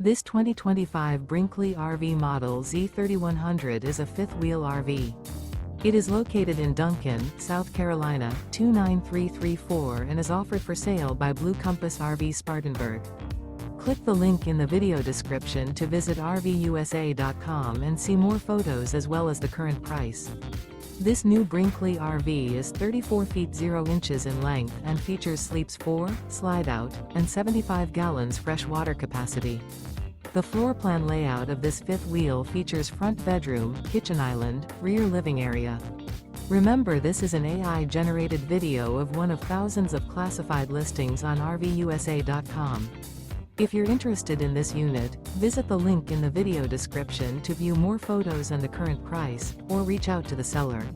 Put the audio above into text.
This 2025 Brinkley RV Model Z 3100 is a fifth-wheel RV. It is located in Duncan, South Carolina, 29334 and is offered for sale by Blue Compass RV Spartanburg. Click the link in the video description to visit RVUSA.com and see more photos as well as the current price. This new Brinkley RV is 34 feet 0 inches in length and features sleeps 4, Slideout, and 75 gallons fresh water capacity. The floor plan layout of this fifth wheel features front bedroom, kitchen island, rear living area. Remember, this is an AI-generated video of one of thousands of classified listings on RVUSA.com. If you're interested in this unit, visit the link in the video description to view more photos and the current price, or reach out to the seller.